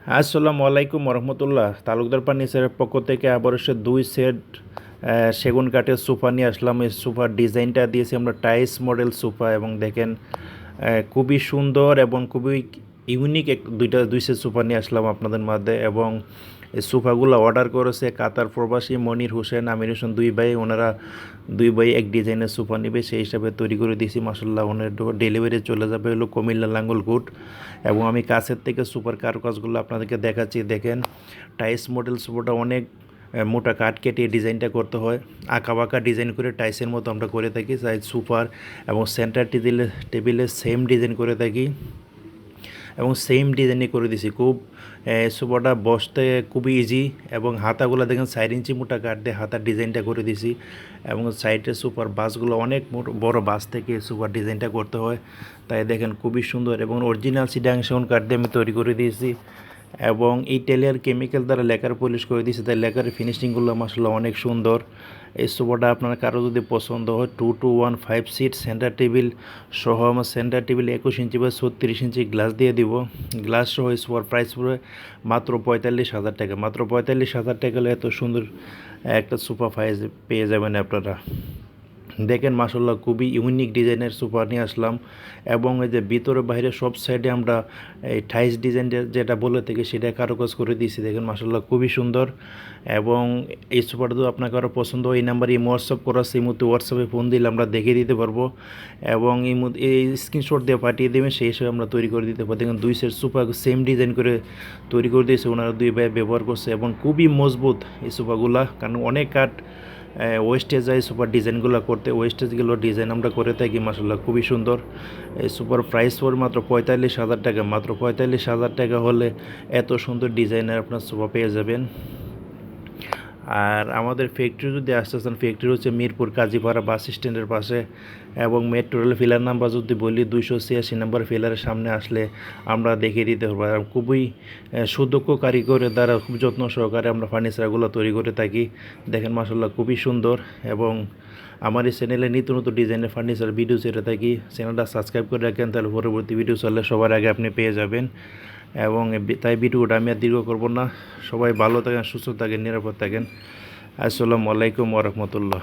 আসসালামু আলাইকুম রহমতুল্লাহ। তালুকদার ফার্নিচারের পক্ষ থেকে আবার এসে 2 সেট সেগুন কাঠের সোফা নিয়ে আসলাম। এই সোফার ডিজাইনটা দিয়েছি আমরা টাইস মডেল সোফা, এবং দেখেন খুবই সুন্দর এবং খুবই ইউনিক দুই সেট সোফা নিয়ে আসলাম আপনাদের মধ্যে। এবং এই সোফাগুলো অর্ডার করেছে কাতার প্রবাসী মনির হোসেন, আমির হোসেন, দুই ভাই। ওনারা দুই ভাই এক ডিজাইনের সোফা নেবে, সেই হিসাবে তৈরি করে দিয়েছি। মাসাল্লাহ, ওনার ডেলিভারি চলে যাবে হলো কুমিল্লা লাঙ্গলকোট। এবং আমি কাছের থেকে সুপার কারুকাজগুলো আপনাদেরকে দেখাচ্ছি। দেখেন, টাইস মডেল সোফাটা অনেক মোটা কাঠ কেটে ডিজাইনটা করতে হয়, আঁকা বাঁকা ডিজাইন করে টাইসের মতো আমরা করে থাকি। সাইজ সুপার এবং সেন্টার টেবিলে সেম ডিজাইন করে থাকি এবং সেম ডিজাইনে করে দিছি। খুব সোফাটা বসতে খুবই ইজি, এবং হাতাগুলো দেখেন 4 ইঞ্চি মোটা কাঠ দিয়ে হাতার ডিজাইনটা করে দিছি। এবং সাইডের সুপার বাসগুলো অনেক বড় বাস থেকে সুপার ডিজাইনটা করতে হয়, তাই দেখেন খুবই সুন্দর। এবং অরিজিনাল সিডাং সেগুন কাঠ দিয়ে আমি তৈরি করে দিয়েছি, এবং এই টেলিয়ার কেমিক্যাল দ্বারা লেকার পলিশ করে দিয়েছি, তাই লেকার ফিনিশিংগুলো মাসাল্লাহ অনেক সুন্দর। এই সোফাটা আপনার কারো যদি পছন্দ হয় 2 to 1 5 সিট সেন্টার টেবিল সহ, আমার সেন্টার টেবিল 21 ইঞ্চি বা 36 ইঞ্চি গ্লাস দিয়ে দিব। গ্লাস সহ এই সোফার প্রাইস পড়বে মাত্র 45,000 টাকা। মাত্র 45,000 টাকা হলে এত সুন্দর একটা সোফা পেয়ে যাবেন আপনারা। দেখেন মাসাল্লাহ খুবই ইউনিক ডিজাইনের সোফা নিয়ে আসলাম। এবং এই যে ভিতরে বাইরে সব সাইডে আমরা এই টাইস ডিজাইন যেটা বলে থেকে সেটা কারুকাজ করে দিয়েছি। দেখেন মাসাল্লাহ খুবই সুন্দর। এবং এই সোফাটা তো আপনার কারো পছন্দ, এই নাম্বারে হোয়াটসঅ্যাপ করা আছে, এই মুহূর্তে হোয়াটসঅ্যাপে ফোন দিলে আমরা দেখিয়ে দিতে পারবো, এবং এই স্ক্রিনশট দিয়ে পাঠিয়ে দেবেন, সেই হিসেবে আমরা তৈরি করে দিতে পারবো। দেখেন 2 সেট সোফা সেম ডিজাইন করে তৈরি করে দিয়েছে, ওনারা দুই ভাই ব্যবহার করছে। এবং খুবই মজবুত এই সোফাগুলা, কারণ অনেক কাঠ ওয়েস্টেজ যায় সুপার ডিজাইনগুলো করতে। ওয়েস্টেজগুলো ডিজাইন আমরা করে থাকি। মাসাল্লাহ খুবই সুন্দর। এই সুপার প্রাইস পড়ে মাত্র 45,000 টাকা। মাত্র 45,000 টাকা হলে এত সুন্দর ডিজাইনের আপনার সোফা পেয়ে যাবেন। আর আমাদের ফ্যাক্টরি যদি আসতে চান, ফ্যাক্টরি হচ্ছে মিরপুর কাজীপাড়া বাস স্ট্যান্ডের পাশে। এবং মেট্রো রেল ফিলার নাম্বার যদি বলি 286 নম্বর ফিলারের সামনে আসলে আমরা দেখিয়ে দিতে পারবো। আর খুবই সুদক্ষ কারিগরের দ্বারা খুব যত্ন সহকারে আমরা ফার্নিচারগুলো তৈরি করে থাকি। দেখেন মাসাল্লাহ খুবই সুন্দর। এবং আমার এই চ্যানেলে নিত্য নতুন ডিজাইনের ফার্নিচার ভিডিও ছেড়ে থাকি। চ্যানেলটা সাবস্ক্রাইব করে রাখেন, তাহলে পরবর্তী ভিডিও চললে সবার আগে আপনি পেয়ে যাবেন। এবং তাই ভিডিওটা আমি আর দীর্ঘ করবো না। সবাই ভালো থাকেন, সুস্থ থাকেন, নিরাপদ থাকেন। আসসালামু আলাইকুম ওয়া রাহমাতুল্লাহ।